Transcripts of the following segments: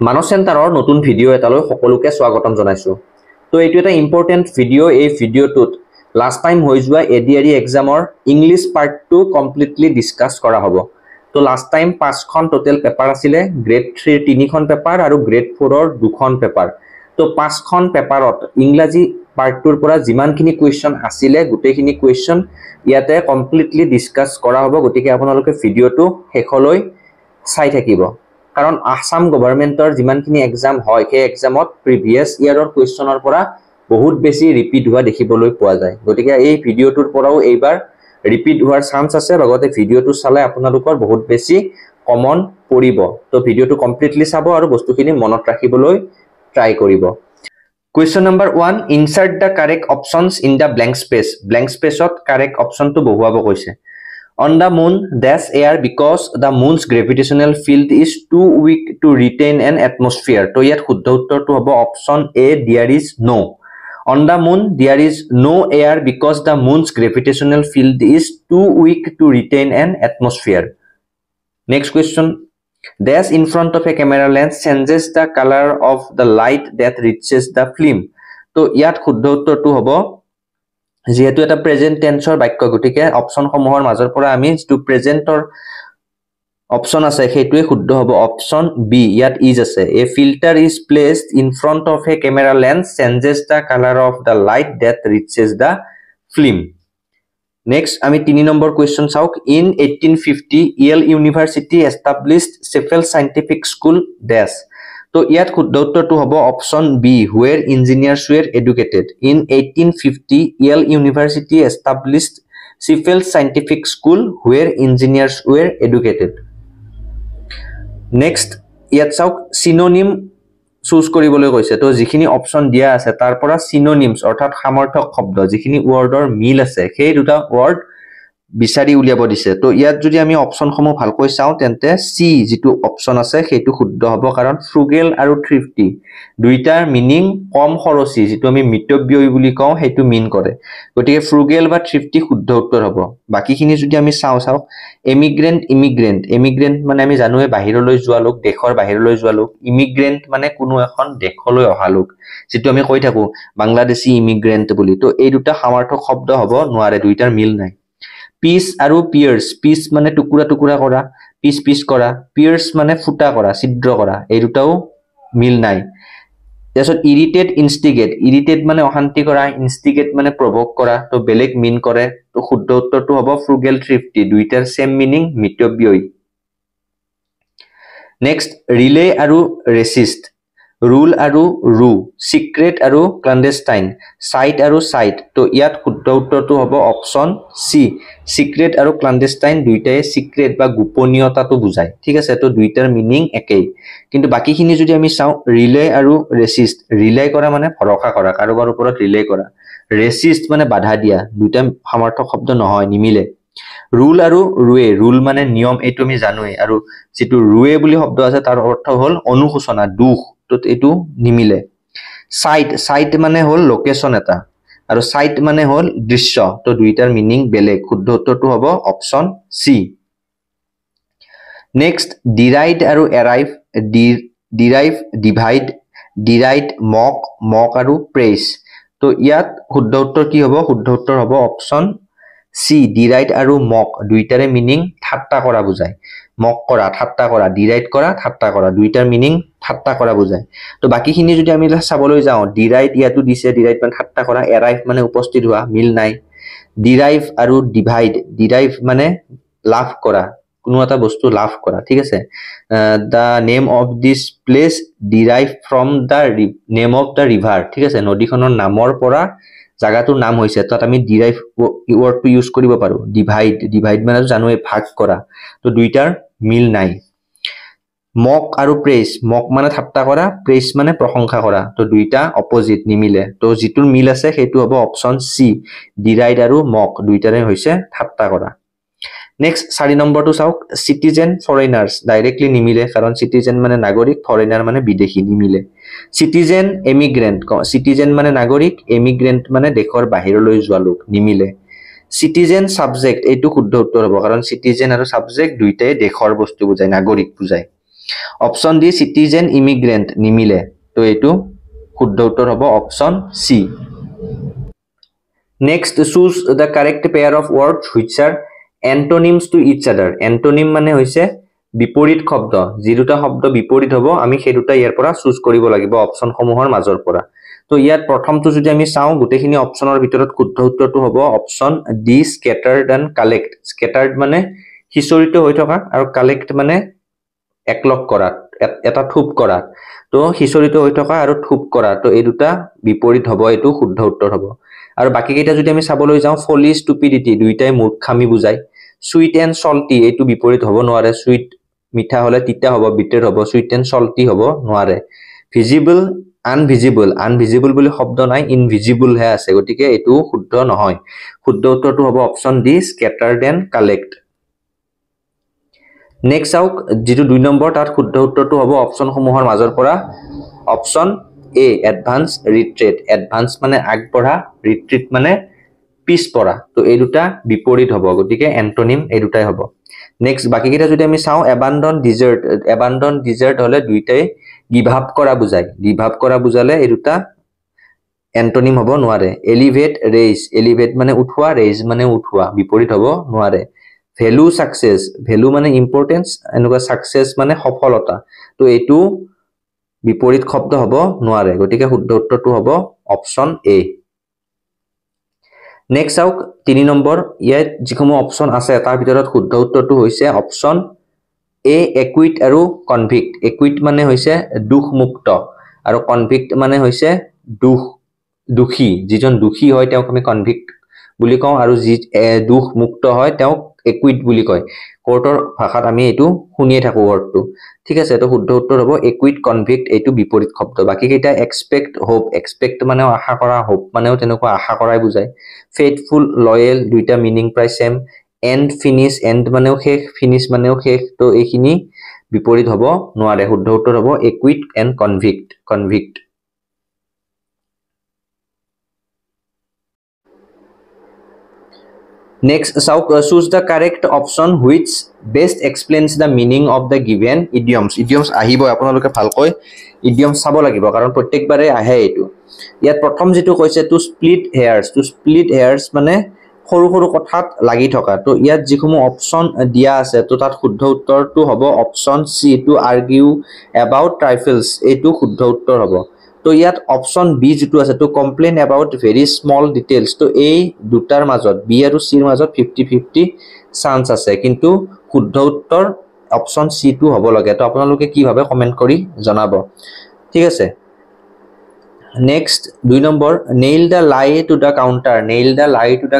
মানস চেণ্টাৰৰ নতুন ভিডিঅ' এটালৈ সকলোকে স্বাগতম জনাইছো। তো এইটো এটা ইম্পৰ্টেন্ট ভিডিঅ'। এই ভিডিঅ'টোত লাষ্ট টাইম হৈ যোৱা এডিআৰই এক্সামৰ ইংলিছ পাৰ্টটো কমপ্লিটলি ডিসকাস কৰা হ'ব। তো লাষ্ট টাইম 5খন টোটেল পেপাৰ আছিলে, গ্ৰেড 3 3খন পেপাৰ আৰু গ্ৰেড 4ৰ 2খন পেপাৰ। তো 5খন পেপাৰত ইংৰাজী পাৰ্টটোৰ পৰা যিমানখিনি কোৱেশ্চন আছিলে গোটেইখিনি কোৱেশ্চন ইয়াতে কমপ্লিটলি ডিসকাস কৰা হ'ব। গতিকে আপোনালোকে ভিডিঅ'টো শেষলৈ চাই থাকিব। কাৰণ আসাম গভৰ্ণমেণ্টৰ যিমানখিনি এক্সাম হয় সেই এক্সামত প্ৰিভিয়াস ইয়াৰৰ কোৱেশ্চনৰ পৰা বহুত বেছি ৰিপিট হোৱা দেখিবলৈ পোৱা যায়। গতিকে এই ভিডিঅ'টোৰ পৰাও এইবাৰ ৰিপিট হোৱাৰ চান্স আছে। লগতে ভিডিঅ'টো চালে আপোনালোকৰ বহুত বেছি কমন পৰিব। তো ভিডিঅ'টো কমপ্লিটলি চাব আৰু বস্তুখিনি মনত ৰাখিবলৈ ট্ৰাই কৰিব। Question number 1, insert the correct options in the blank space. Blank space ot correct option to বহুৱাব কৈছে। On the moon, there's air because the moon's gravitational field is too weak to retain an atmosphere. তো ইয়াত শুদ্ধ উত্তৰটো হ'ব option A, there is no. On the moon, there is no air because the moon's gravitational field is too weak to retain an atmosphere. Next question. Dash in front of a camera lens changes the color of the light that reaches the film. তো ইয়াত শুদ্ধ উত্তৰটো হ'ব যেহেতু এটা present টেন্সৰ বাক্য, গতিকে option সমূহৰ মাজৰ পৰা আমি যেটো প্ৰেজেন্টৰ অপচন আছে সেইটোৱে শুদ্ধ হ'ব অপচন বি। ইয়াত ইজ আছে। A filter is placed in front of a camera lens changes the color of the light that reaches the film. Next আমি 3 নম্বৰ কোৱেশ্চন চাওক। In 1850 Yale University established Sheffield Scientific School dash. তো ইয়াত শুদ্ধ উত্তৰটো হ'ব option B, where engineers were educated. In 1850 Yale University established Sheffield Scientific School where engineers were educated. Next ইয়াত চাওক synonym choose কৰিবলৈ কৈছে। তো যিখিনি অপচন দিয়া আছে তাৰ পৰা synonyms অৰ্থাৎ সামৰ্থক শব্দ যিখিনি ৱৰ্ডৰ মিল আছে সেই দুটা ৱৰ্ড বিচাৰি উলিয়াব দিছে। তো ইয়াত যদি আমি অপচনসমূহ ভালকৈ চাওঁ তেন্তে সি যেটো অপচন আছে সেইটো শুদ্ধ হ'ব, কাৰণ ফ্ৰুগেল আৰু থ্ৰিফটি দুইটাৰ মিনিং কম খৰচী, যেটো আমি মিতব্যয়ী বুলি কওঁ সেইটো মিন কৰে। গতিকে ফ্ৰুগেল বা থ্ৰিফটি শুদ্ধ উত্তৰ হ'ব। বাকিখিনি যদি আমি চাওঁ ইমিগ্ৰেন্ট মানে আমি জানোৱে বাহিৰলৈ যোৱা লোক, দেশৰ বাহিৰলৈ যোৱা লোক। ইমিগ্ৰেন্ট মানে কোনো এখন দেশলৈ অহা লোক, যেটো আমি কৈ থাকো বাংলাদেশী ইমিগ্ৰেন্ট বুলি। তো এই দুটা সামৰ্থক শব্দ হ'ব নোৱাৰে, দুইটাৰ মিল নাই। পিচ আৰু পিয়াৰ্স, পিচ মানে টুকুৰা কৰা, পিচ কৰা, পিয়াৰ্স মানে ফুটা কৰা, ছিদ্ৰ কৰা, এই দুটাও মিল নাই। তাৰপিছত ইৰিটেট ইনষ্টিগেট মানে অশান্তি কৰা, ইনষ্টিগেট মানে প্ৰভোক কৰা, তো বেলেগ মিন কৰে। তো শুদ্ধ উত্তৰটো হ'ব ফ্ৰুগেল থ্ৰিফটি, দুইটাৰ সেম মিনিং মিতব্যয়ী। নেক্সট ৰিলে আৰু ৰেচিষ্ট, ৰুল আৰু ৰু, সিক্ৰেট আৰু ক্লান্ডেষ্টাইন, সাইট আৰু সাইট। তো ইয়াত শুদ্ধ উত্তৰটো হ'ব অপচন সি, সিক্ৰেট আৰু ক্লান্ডেষ্টাইন দুইটাই সিক্ৰেট বা গোপনীয়তাটো বুজায়। ঠিক আছে, তো দুইটাৰ মিনিং একেই। কিন্তু বাকিখিনি যদি আমি চাওঁ ৰিলে আৰু ৰেচিষ্ট, ৰিলে কৰা মানে ভৰসা কৰা, কাৰোবাৰ ওপৰত ৰিলে কৰা, ৰেচিষ্ট মানে বাধা দিয়া, দুইটা সামৰ্থক শব্দ নহয়, নিমিলে। ৰুল আৰু ৰুৱে, ৰুল মানে নিয়ম, এইটো আমি জানোৱে, আৰু যেটো ৰুৱে বুলি শব্দ আছে তাৰ অৰ্থ হ'ল অনুশোচনা, দুখ, তো এইটো নিমিলে। সাইট মানে হ'ল লোকেশন এটা, আৰু সাইট মানে হ'ল দৃশ্য, তো দুইটাৰ মিনিং বেলেগ। শুদ্ধ উত্তৰটো হ'ব অপচন সি। নেক্সট ডিৰাইড আৰু এৰাইভ, ডিভাইড, ডিৰাইড, মক আৰু প্ৰেইজ। তো ইয়াত শুদ্ধ উত্তৰ কি হ'ব? শুদ্ধ উত্তৰ হ'ব অপচন সি, ডিৰাইড আৰু মক দুইটাৰে মিনিং ঠাট্টা কৰা বুজায়। মক কৰা, ঠাট্টা কৰা, ডিৰাইড কৰা, ঠাট্টা কৰা, দুইটাৰ মিনিং ঠাট্টা কৰা বুজায়। তো বাকিখিনি যদি আমি চাবলৈ যাওঁ, ডিৰাইড ইয়াতো দিছে, ডিৰাইড মানে ঠাট্টা কৰা, এৰাইভ মানে উপস্থিত হোৱা, মিল নাই। ডিৰাইভ আৰু ডিৰাইভ মানে লাভ কৰা, কোনো এটা বস্তু লাভ কৰা। ঠিক আছে, the name of this place derive from the name of the river. ঠিক আছে, নদীখনৰ নামৰ পৰা জাগাটোৰ নাম হৈছে, তাত আমি ডিৰাইভ ৱৰ্ডটো ইউজ কৰিব পাৰো। ডিভাইড মানে জানোৱে ভাগ কৰা, তো দুইটাৰ মিল নাই। মক আৰু প্ৰেইজ, মক মানে ঠাট্টা কৰা, প্ৰেইজ মানে প্ৰশংসা কৰা, তো দুইটা অপজিট, নিমিলে। তো যিটোৰ মিল আছে সেইটো হ'ব অপচন সি, ডিৰাইড আৰু মক দুইটাৰে হৈছে ঠাট্টা কৰা। নেক্সট 4 নম্বৰটো চাওক। চিটিজেন ফৰেইনাৰ্ছ, ডাইৰেক্টলি নিমিলে, কাৰণ চিটিজেন মানে নাগৰিক, ফৰেইনাৰ মানে বিদেশী, নিমিলে। চিটিজেন এমিগ্ৰেন্ট, চিটিজেন মানে নাগৰিক, এমিগ্ৰেন্ট মানে দেশৰ বাহিৰলৈ যোৱা লোক, নিমিলে। চিটিজেন সাবজেক্ট, এইটো শুদ্ধ উত্তৰ হ'ব, কাৰণ চিটিজেন আৰু সাবজেক্ট দুইটাই দেশৰ বস্তু বুজায়, নাগৰিক বুজায়। অপশন ডি সিটিজেন ইমিগ্ৰেণ্ট নিমিলে তো এইটো শুদ্ধ উত্তৰ হ'ব option C next choose the correct pair of words which are antonyms to each other antonym মানে হৈছে বিপৰীত শব্দ যি দুটা শব্দ বিপৰীত হ'ব আমি সেই দুটা ইয়াৰ পৰা চুজ কৰিব লাগিব অপশন সমূহৰ মাজৰ পৰা তো ইয়াত প্ৰথমটো যদি আমি চাওঁ গোটেইখিনি অপশনৰ ভিতৰত শুদ্ধ উত্তৰটো হ'ব option D scattered and collect স্কেটাৰ্ড মানে হিচৰিত হৈ থকা আৰু কালেক্ট মানে একলগ কৰা এটা থুপ কৰা তো হিচৰিত হৈ থকা আৰু থুপ কৰা তো এই দুটা বিপৰীত হ'ব এইটো শুদ্ধ উত্তৰ হ'ব আৰু বাকি কেইটা যদি আমি চাবলৈ যাওঁ ফলি স্টুপিডিটি দুইটাই মূৰ্খামি বুজায় সুইট এণ্ড সল্টি এইটো বিপৰীত হ'ব নোৱাৰে সুইট মিঠা হলে তিতা হ'ব বিটাৰ হ'ব সুইট এণ্ড সল্টি হ'ব নোৱাৰে ভিজিবল আনভিজিবল আনভিজিবল বুলি শব্দ নাই ইনভিজিবল হে আছে গতিকে এইটো শুদ্ধ নহয় শুদ্ধ উত্তৰটো হ'ব option D scattered and collect next out যেটো 2 নম্বৰ তাত শুদ্ধ উত্তৰটো হ'ব অপশন সমূহৰ মাজৰ পৰা option A advance retreat advance মানে আগবঢ়া ৰিট্ৰিট মানে পিছপৰা তো এই দুটা বিপৰীত হ'ব গতিকে এন্টোনিম এই দুটাই হ'ব নেক্সট বাকি কেইটা যদি আমি চাওঁ এবান্ডন ডিজাৰ্ট হলে দুইটাই গিভ আপ কৰা বুজায় গিভ আপ কৰা বুজালে এই দুটা এন্টোনিম হ'ব নোৱাৰে এলিভেট ৰেইজ এলিভেট মানে উঠোৱা ৰেইজ মানে উঠোৱা বিপৰীত হ'ব নোৱাৰে ভ্যালু সাকসেস ভ্যালু মানে ইম্পৰ্টেন্স এনেকুৱা সাকসেস মানে সফলতা তো এইটো বিপৰীত শব্দ হ'ব নোৱাৰে গতিকে শুদ্ধ উত্তৰটো হ'ব অপশন এ নেক্সট আউক 3 নম্বৰ ইয়াত যিসমূহ অপশন আছে তাৰ ভিতৰত শুদ্ধ উত্তৰটো হৈছে অপশন এ একুইট আৰু কনভিক্ট একুইট মানে হৈছে দুখমুক্ত আৰু কনভিক্ট মানে হৈছে দুখী যিজন দুখী হয় তেওঁক আমি কনভিক্ট বুলি কওঁ আৰু যি দুখ মুক্ত হয় তেওঁক একুইট বুলি কয় কোৰ্টৰ ভাষাত আমি এটো শুনিয়ে থাকো ওয়াৰ্ডটো ঠিক আছে তো শুদ্ধ উত্তৰ হ'ব একুইট কনভিক্ট এটো বিপৰীত শব্দ বাকি কেইটা এক্সপেক্ট হোপ এক্সপেক্ট মানে আশা কৰা হোপ মানেও তেনেকুৱা আশা কৰাই বুজায় ফেইথফুল লয়েল দুইটা মিনিং প্ৰায় সেম এন্ড ফিনিশ এন্ড মানেও শেষ ফিনিশ মানেও শেষ তো এইখিনি বিপৰীত হ'ব নোৱাৰে শুদ্ধ উত্তৰ হ'ব acute and convict Next, choose the correct option which best explains the meaning of the given idioms. Idioms আহিব আপোনালোকে ভালকৈ idioms চাব লাগিব কাৰণ প্ৰত্যেকবাৰে আহে এটো ইয়াত প্ৰথম যেটো কৈছে to split hairs মানে সৰু সৰু কথাত লাগি থকা তো ইয়াত যিসমূহ অপচন দিয়া আছে তো তাত শুদ্ধ উত্তৰটো হ'ব option C to argue about trifles এইটো শুদ্ধ উত্তৰ হ'ব তো ইয়াত অপশন বি যেটো আছে তো complain about very small details তো এই দুটাৰ মাজত বি আৰু সি ৰ মাজত 50-50 চান্স আছে কিন্তু শুদ্ধ উত্তৰ অপশন সি টো হ'ব লাগে তো আপোনালোকে কি ভাবে কমেন্ট কৰি জনাব ঠিক আছে next 2 number nail the lie to the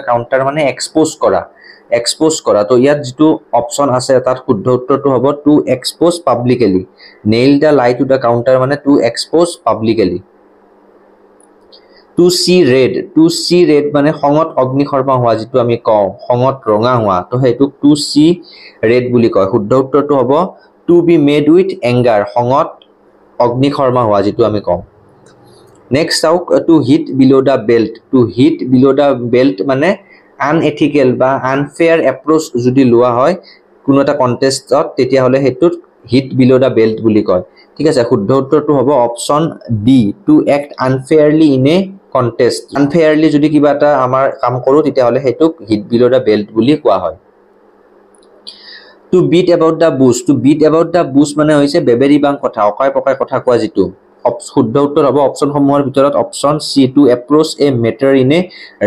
counter মানে এক্সপোজ কৰা তো ইয়াত যেটো অপশন আছে তাত শুদ্ধ উত্তৰটো হ'ব to expose publicly nail the lie to the counter মানে to expose publicly to see red মানে খঙত অগ্নিশৰ্মা হোৱা যেটো আমি কওঁ খঙত ৰঙা হোৱা তো হেতু টু সি ৰেড বুলি কয় শুদ্ধ উত্তৰটো হ'ব to be made with anger খঙত অগ্নিশৰ্মা হোৱা যেটো আমি কওঁ next আউক to hit below the belt মানে আনএথিক্যাল বা আনফেয়াৰ এপ্ৰোচ যদি লোৱা হয় কোনো এটা কন্টেষ্টত তেতিয়া হলে হেতুত হিট বিলো দা বেল্ট বুলি কয় ঠিক আছে শুদ্ধ উত্তৰটো হ'ব option D to act unfairly in a contest unfairly যদি কিবা এটা আমাৰ কাম কৰো তেতিয়া হলে Hetuk hit below the belt বুলি কোৱা হয় to beat about the bush মানে হৈছে বেবেৰি বাং কথা অকাই পকাই কথা কোৱা যেটো শুদ্ধ উত্তৰ হ'ব অপশন সমূহৰ ভিতৰত option C to approach a matter in a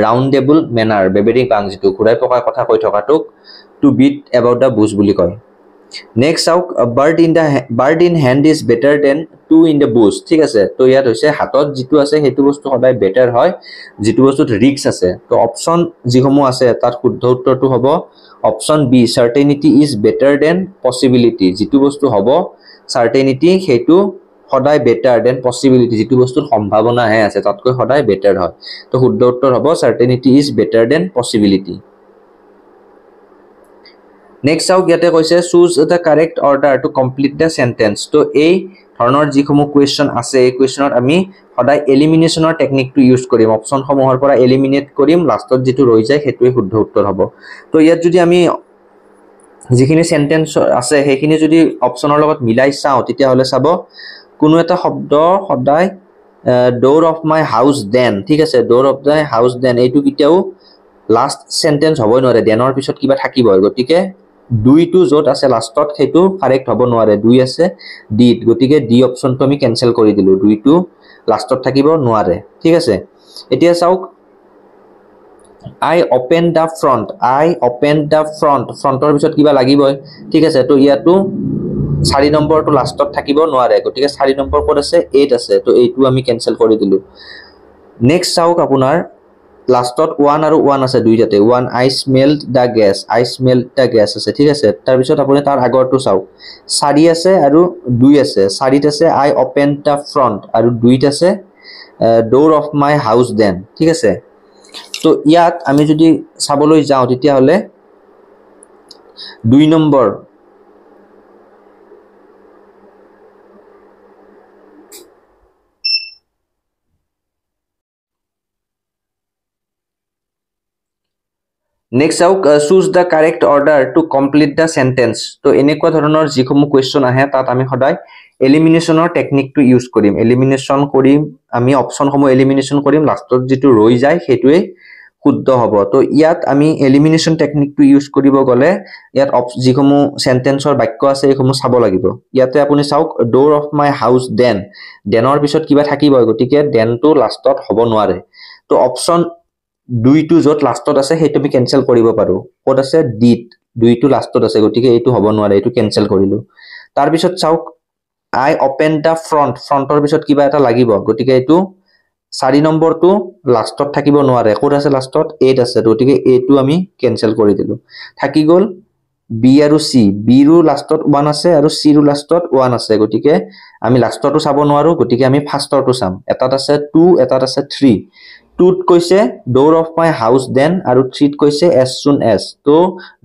roundabout manner বেবেৰি বাং যেটো ঘুৰাই পকাই কথা কৈ থকাটোক to beat about the bush বুলি কয় next out bird in hand is better than two in the bush ঠিক আছে তো ইয়াত হৈছে হাতত যেটো আছে হেতু বস্তু সদায় বেটাৰ হয় যেটো বস্তুত ৰিস্ক আছে তো অপশন যিসমূহ আছে তাত শুদ্ধ উত্তৰটো হ'ব option B certainty is better than possibility যেটো বস্তু হ'ব সাৰ্টেনিটি হেতু সদায় বেটাৰ দেন পসিবিলিটি যেটো বস্তুৰ সম্ভাৱনা হে আছে তাতকৈ সদায় বেটাৰ হয় তো শুদ্ধ উত্তৰ হ'ব certainty is better than possibility next out ইয়াতে কৈছে choose the correct order to complete the sentence তো এই ধৰণৰ যিসমূহ কোৱেশ্চন আছে এই কোৱেশ্চনত আমি সদায় এলিমিনেশনৰ টেকনিকটো ইউজ কৰিম অপশন সমূহৰ পৰা এলিমিনেট কৰিম লাষ্টত যেটো ৰৈ যায় হেতুই শুদ্ধ উত্তৰ হ'ব তো ইয়াত যদি আমি যিখিনি সেন্টেন্স আছে সেইখিনি যদি অপশনৰ লগত মিলাই চাও তেতিয়া হলে চাব কোনো এটা শব্দ সদায় ডোৰ অফ মাই হাউস দেন ঠিক আছে ডোৰ অফ মাই হাউস দেন এইটো কিটাও লাস্ট সেন্টেন্স হবই নোৱাৰে দেনৰ পিছত কিবা থাকিব গতিকে দুইটো যত আছে লাষ্টত সেইটো কাৰেক্ট হ'ব নোৱাৰে দুই আছে ডিড গতিকে ডি অপশনটো আমি ক্যান্সেল কৰি দিলো দুইটো লাষ্টত থাকিব নোৱাৰে ঠিক আছে এতিয়া চাওক I opened the front I opened the front frontor bisot kiba lagiboi thik ase to iatu 4 number to lastot thakibo noare gotike 4 number kod ase 8 ase to eitu ami cancel kori dilu next sauk apunar lastot 1 aru 1 ase duitate 1 I smelled the gas ase thik ase tar bisot apuni tar agor to sauk 4 ase aru 2 ase 4 ite ase I opened the front aru 2 ite ase door of my house then thik ase তো ইয়াত আমি যদি সাবলৈ যাও তেতিয়া হলে 2 number next out choose the correct order to complete the sentence তো এনেকুৱা ধৰণৰ যিসমূহ কোৱেশ্চন আহে তাত আমি সদায় এলিমিনেশনৰ টেকনিকটো ইউজ কৰিম এলিমিনেশন কৰিম আমি অপশনসমূহ এলিমিনেশন কৰিম লাষ্টত যেটো ৰৈ যায় হেতুৱে শুদ্ধ হ'ব তো ইয়াত আমি এলিমিনেশন টেকনিকটো ইউজ কৰিব গলে ইয়াত যিসমূহ সেন্টেন্সৰ বাক্য আছে এইসমূহ চাব লাগিব ইয়াতে আপুনি চাওক ডোৰ অফ মাই হাউস দেন দেনৰ পিছত কিবা থাকিব গতিকে দেনটো লাষ্টত হ'ব নোৱাৰে তো অপশন দুইটো যত লাষ্টত আছে হেতু আমি ক্যান্সেল কৰিব পাৰো কত আছে ডিড দুইটো লাষ্টত আছে গতিকে এইটো হ'ব নোৱাৰে এইটো ক্যান্সেল কৰিলো তাৰ পিছত চাওক I opened the frontor পিছত কিবা এটা লাগিব গতিকে এইটো 4 নম্বৰটো লাষ্টত থাকিব নোৱাৰে কত আছে লাষ্টত 8 আছে গতিকে এইটো আমি ক্যান্সেল কৰি দিলো থাকি গল B আৰু C B ৰো লাষ্টত 1 আছে আৰু C ৰো লাষ্টত 1 আছে গতিকে আমি লাষ্টটো চাব নোৱাৰো গতিকে আমি ফাৰ্ষ্টৰটো চাম এটাত আছে 2 এটাত আছে 3 2 ত কৈছে door of my house then আৰু 3 ত কৈছে as soon as তো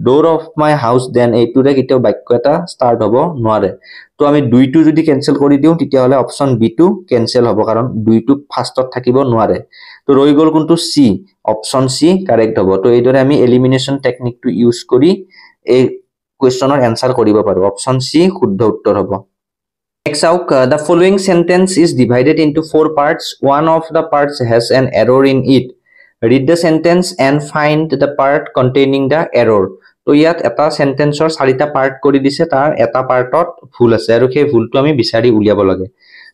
door of my house then এইটোৰে কিটাও বাক্য এটা স্টাৰ্ট হ'ব নোৱাৰে তো আমি দুইটো যদি ক্যান্সেল কৰি দিও তেতিয়া হলে অপশন বি টো ক্যান্সেল হ'ব কাৰণ দুইটো ফাৰ্ষ্টত থাকিব নোৱাৰে তো ৰৈ গল কোনটো সি অপশন সি কাৰেক্ট হ'ব তো এইদৰে আমি এলিমিনেশন টেকনিকটো ইউজ কৰি এই কোৱেশ্চনৰ আনসাৰ কৰিব পাৰো অপশন সি শুদ্ধ উত্তৰ হ'ব next out the following sentence is divided into 4 parts one of the parts has an error in it read the sentence and find the part containing the error তো ইয়াত এটা সেন্টেন্সৰ 4টা পাৰ্ট কৰি দিছে তাৰ এটা পাৰ্টত ভুল আছে আৰু সেই ভুলটো আমি বিচাৰি উলিয়াব লাগে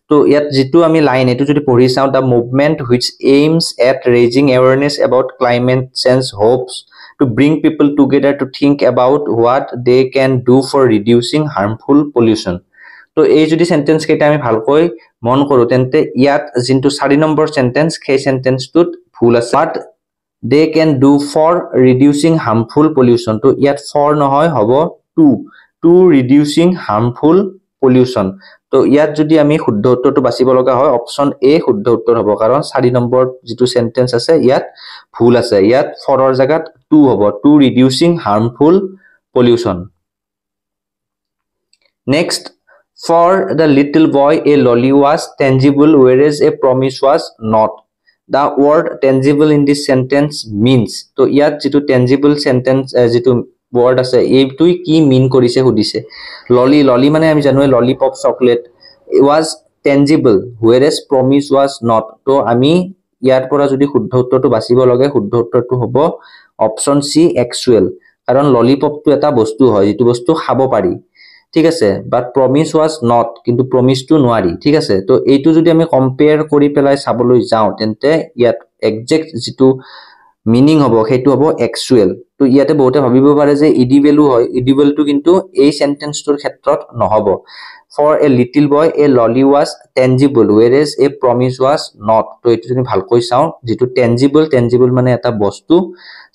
তো ইয়াত যেটো আমি লাইন এটো যদি পঢ়ি চাও the movement which aims at raising awareness about climate change hopes to bring people together to think about what they can do for reducing harmful pollution তো এই যদি সেন্টেন্স কেইটা আমি ভালকৈ মন কৰো তেন্তে ইয়াত যিটো 4 নম্বৰ সেন্টেন্স সেই সেন্টেন্সটোত ভুল আছে বাট they can do for reducing harmful pollution to yet for নহয় হ'ব to reducing harmful pollution তো ইয়াত যদি আমি শুদ্ধ উত্তৰটো বাছিব লগা হয় অপশন এ শুদ্ধ উত্তৰ হ'ব কাৰণ 4 নম্বৰ যেটো সেন্টেন্স আছে ইয়াত ভুল আছে ইয়াত for ৰ জাগাত to হ'ব to reducing harmful pollution next for the little boy a lolly was tangible whereas a promise was not the word tangible in this sentence means to yat jitu tangible sentence jitu word ase এইটো কি মিন কৰিছে হুদিছে lolly মানে আমি জানো lollipop chocolate was tangible whereas promise was not to আমি ইয়াৰ পৰা যদি শুদ্ধ উত্তৰটো বাছিব লাগে শুদ্ধ উত্তৰটো হ'ব অপশন সি actual কাৰণ lollipop টো এটা বস্তু হয় যেটো বস্তু খাব পাৰি ঠিক আছে বাট প্ৰমিস ওয়াজ নট কিন্তু প্ৰমিস টু নোৱাৰি ঠিক আছে তো এইটো যদি আমি কম্পেয়াৰ কৰি পেলাই চাবলৈ যাও তেন্তে ইয়াত এক্সাক্ট যেটো মিনিং হ'ব হেতু হ'ব অ্যাকচুয়াল তো ইয়াতে বহুতে ভাবিব পাৰে যে ইডিবল হয় ইডিবল টু কিন্তু এই সেন্টেন্সটোৰ ক্ষেত্ৰত নহব for a little boy a lolly was tangible whereas a promise was not তো এটো যদি ভালকৈ চাও যেটো tangible মানে এটা বস্তু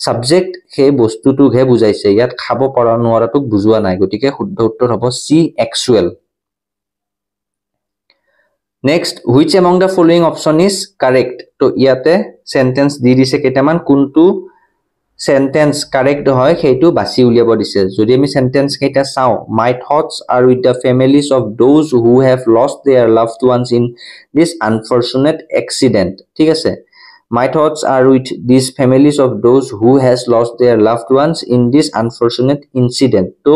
সাবজেক্ট সেই বস্তুটো হে বুজাইছে ইয়াত খাব পৰা নোৱাৰাটোক বুজোৱা নাই গতিকে শুদ্ধ উত্তৰ হ'ব সি actual next which among the following option is correct তো ইয়াতে সেন্টেন্স দি দিছে কেটামান কোনটো সেন্টেন্স কারেক্ট হয় হেতু বাছি উলিয়াব দিছে যদি আমি সেন্টেন্স কেটা চাও my thoughts are with the families of those who have lost their loved ones in this unfortunate accident ঠিক আছে My thoughts are with these families of those who has lost their loved ones in this unfortunate incident. তো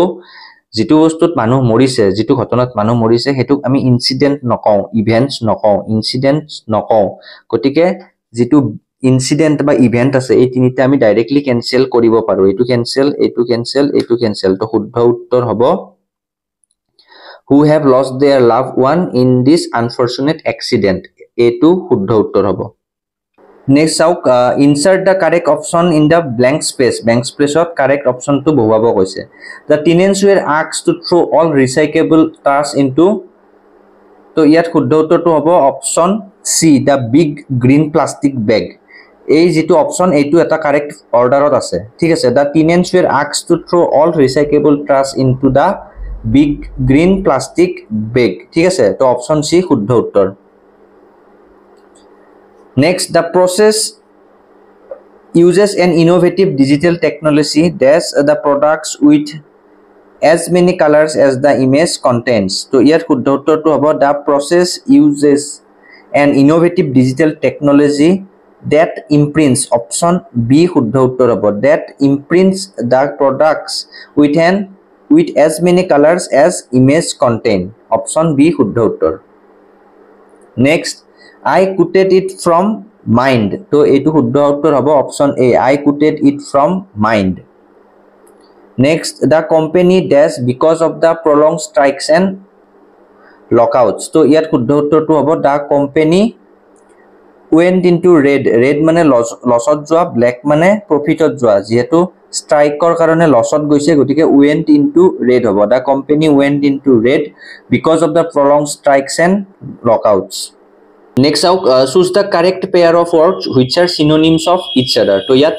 যেটো বস্তুত মানুহ মৰিছে যেটো ঘটনাত মানুহ মৰিছে হেতুক আমি ইনসিডেন্ট নকওঁ ইভেন্টস নকওঁ ইনসিডেন্টস নকওঁ গটিকে যেটো ইনসিডেন্ট বা ইভেন্ট আছে এই তিনিটা আমি ডাইৰেক্টলি ক্যান্সেল কৰিব পাৰো এটো ক্যান্সেল এটো ক্যান্সেল এটো ক্যান্সেল তো শুদ্ধ উত্তৰ হ'ব who have lost their loved one in this unfortunate accident এটো শুদ্ধ উত্তৰ হ'ব Next out insert the correct option in the blank space of correct option to বহুৱাব কৈছে the tenants were asked to throw all recyclable trash into তো ইয়াত শুদ্ধ উত্তৰটো হ'ব option C the big green plastic bag এই যেটো option এইটো এটা কারেক্ট অৰ্ডাৰত আছে ঠিক আছে the tenants were asked to throw all recyclable trash into the big green plastic bag ঠিক আছে তো অপচন সি শুদ্ধ উত্তৰ Next, the process uses an innovative digital technology that the products with as many colors as the image contains. So, here শুদ্ধ উত্তৰটো হ'ব the process uses an innovative digital technology that imprints option B শুদ্ধ উত্তৰ হ'ব that imprints the products with as many colors as image contain. Option B শুদ্ধ উত্তৰ. Next, I quoted it from mind. So, etu শুদ্ধ উত্তৰ হ'ব option A. I quoted it from mind. Next, the company dash because of the prolonged strikes and lockouts. So, ইয়াত শুদ্ধ উত্তৰটো হ'ব the company went into red. Red মানে লছত যোৱা, black মানে profitত যোৱা. যেহেতু strikeৰ কাৰণে লছত গৈছে গতিকে went into red হ'ব. The company went into red because of the prolonged strikes and lockouts. Next out choose the correct pair of words which are synonyms of each other to yat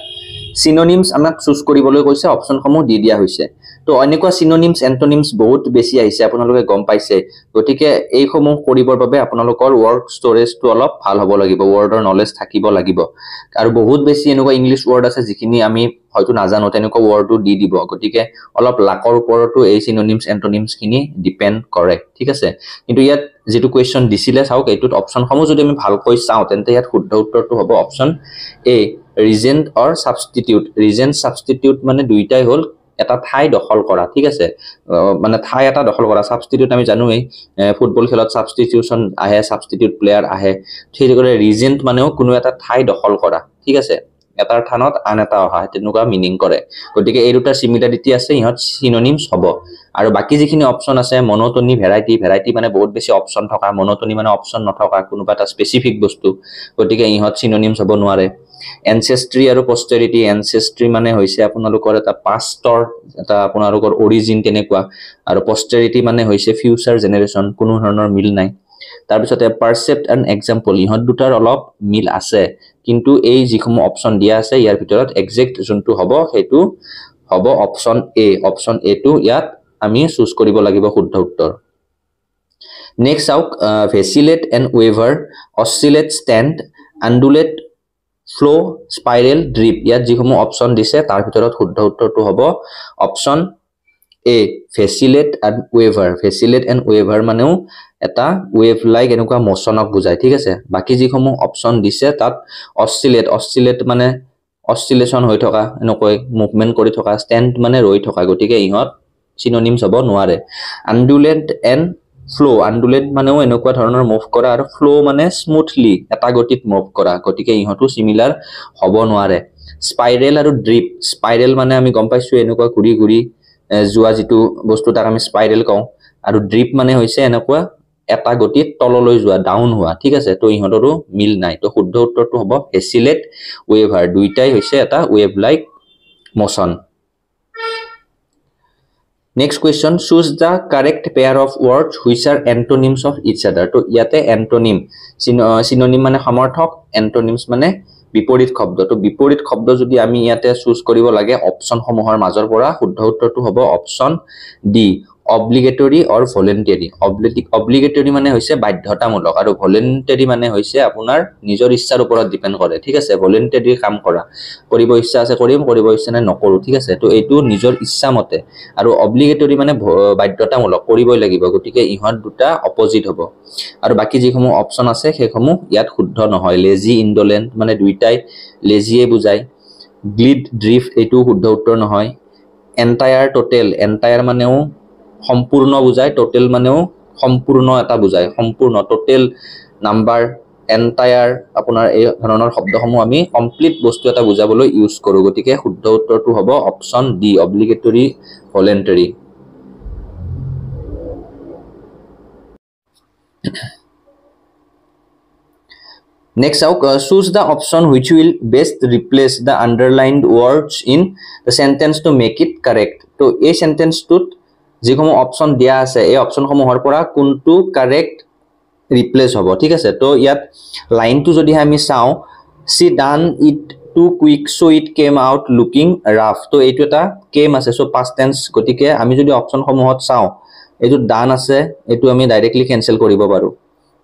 synonyms আমাক choose কৰিবলৈ কৈছে option সমূহ দি দিয়া হৈছে তো অনেকুৱা synonyms antonyms বহুত বেছি আহিছে আপোনালোকে গম পাইছে গটিকে এই সমূহ কৰিবৰ বাবে আপোনালোকৰ word storage টো অলপ ভাল হ'ব লাগিব wordৰ knowledge থাকিব লাগিব আৰু বহুত বেছি এনেকুৱা ইংলিশ word আছে যিখিনি আমি হয়তো নাজানো তেনেকুৱা word টো দি দিব গটিকে অলপ লাকৰ ওপৰতো এই synonyms antonyms খিনি ডিপেন্ড কৰে ঠিক আছে কিন্তু ইয়াত যেটো কোৱেশ্চন দিছিলে চাওক এইটোত অপচন সমূহ যদি আমি ভালকৈ চাও তেন্তে ইয়াত শুদ্ধ উত্তৰটো হ'ব অপচন এ ৰিজেন্ট অৰ সাবস্টিটিউট ৰিজেন্ট সাবস্টিটিউট মানে দুইটাই হল এটা ঠাই দখল কৰা ঠিক আছে মানে ঠাই এটা দখল কৰা সাবস্টিটিউট আমি জানোই ফুটবল খেলত সাবস্টিটিউশন আহে সাবস্টিটিউট প্লেয়াৰ আহে ঠিক কৰে ৰিজেন্ট মানেও কোনো এটা ঠাই দখল কৰা ঠিক আছে এটাৰ থানত আন এটা অহা তেনেকুৱা মিনিং কৰে গতিকে এই দুটা সিমিলাৰিটি আছে ইহত সিনোনিমস হ'ব আৰু বাকি যিখিনি অপচন আছে মনোটনি ভেৰাইটি মানে বহুত বেছি অপচন থকা মনোটনি মানে অপচন নথকা কোনোবা এটা স্পেসিফিক বস্তু গতিকে ইহত সিনোনিমস হ'ব নোৱাৰে ancestry আৰু posterity ancestry মানে হৈছে আপোনালোকৰ এটা পাষ্টৰ এটা আপোনালোকৰ অৰিজিন তেনেকুৱা আৰু posterity মানে হৈছে ফিউচাৰ জেনাৰেশন কোনো ধৰণৰ মিল নাই তাৰ পিছতে percept and example ইহত দুটাৰ অলপ মিল আছে কিন্তু এই যিসমূহ অপচন দিয়া আছে ইয়াৰ ভিতৰত এক্সাক্ট যোনটো হ'ব হেতু হ'ব অপচন এ টু ইয়াত আমি চুজ কৰিব লাগিব শুদ্ধ উত্তৰ next out vacillate and waver oscillate stand undulate flow spiral drip ইয়াত যিসমূহ অপচন দিছে তাৰ ভিতৰত শুদ্ধ উত্তৰটো হ'ব option A vacillate and waver মানেও এটা ৱেভ লাইক এনেকুৱা মোশনক বুজায় ঠিক আছে বাকি যিসমূহ অপচন দিছে তাত অসিলেট মানে অসিলেশন হৈ থকা এনেকৈ মুভমেন্ট কৰি থকা ষ্টেণ্ড মানে ৰৈ থকা গতিকে ইহত সিনোনিমস হ'ব নোৱাৰে আন্ডুলেট এণ্ড ফ্লো আন্ডুলেট মানেও এনেকুৱা ধৰণৰ মুভ কৰা আৰু ফ্লো মানে স্মুথলি এটা গতিত মুভ কৰা গতিকে ইহতো সিমিলাৰ হ'ব নোৱাৰে স্পাইৰেল আৰু ড্ৰিপ স্পাইৰেল মানে আমি গম পাইছো এনেকুৱা ঘূৰি ঘূৰি যোৱা যেটো বস্তু তাক আমি স্পাইৰেল কওঁ আৰু ড্ৰিপ মানে হৈছে এনেকুৱা এটা গতিত তললৈ যোৱা ডাউন হোৱা ঠিক আছে তো ইহতৰো মিল নাই তো শুদ্ধ উত্তৰটো হ'ব ভেচিলেট ৱেভাৰ দুইটাই হৈছে এটা wave like motion Next question, choose the correct pair of words which are antonyms of each other. To yate antonym, synonym mane samarthok, antonyms mane বিপৰীত শব্দ তো বিপৰীত শব্দ যদি আমি ইয়াতে চুজ কৰিব লাগে অপচন সমূহৰ মাজৰ পৰা শুদ্ধ উত্তৰটো হ'ব option D obligatory or voluntary obligatory মানে হৈছে বাধ্যতামূলক আৰু voluntary মানে হৈছে আপোনাৰ নিজৰ ইচ্ছাৰ ওপৰত ডিপেন্ড কৰে ঠিক আছে voluntary কাম কৰা কৰিব ইচ্ছা আছে কৰিম কৰিব ইচ্ছা নাই নকৰো ঠিক আছে তো এইটো নিজৰ ইচ্ছা মতে আৰু obligatory মানে বাধ্যতামূলক কৰিবই লাগিব গতিকে ইহত দুটা অপোজিট হ'ব আৰু বাকি যিসমূহ অপচন আছে সেইসমূহ ইয়াত শুদ্ধ নহয় lazy indolent মানে দুইটাই lazy এ বুজায় glid drift এইটো শুদ্ধ উত্তৰ নহয় entire total entire মানেও সম্পূৰ্ণ বুজায় টোটাল মানেও সম্পূৰ্ণ এটা বুজায় সম্পূৰ্ণ টোটাল নাম্বাৰ এন্টায়াৰ আপোনাৰ এই ধৰণৰ শব্দসমূহ আমি কমপ্লিট বস্তু এটা বুজাবলৈ ইউজ কৰো গতিকে শুদ্ধ উত্তৰটো হ'ব option D obligatory voluntary Next out choose the option which will best replace the underlined words in the sentence to make it correct to a sentence to যিসমূহ অপচন দিয়া আছে এই অপচনসমূহৰ পৰা কোনটো কাৰেক্ট ৰিপ্লেস হ'ব ঠিক আছে তো ইয়াত লাইনটো যদি আমি চাও she done it too quick so it came out looking rough তো এইটো এটা কেম আছে সো past tense গতিকে আমি যদি অপচনসমূহত চাও এইটো done আছে এইটো আমি ডাইৰেক্টলি ক্যান্সেল কৰিব পাৰো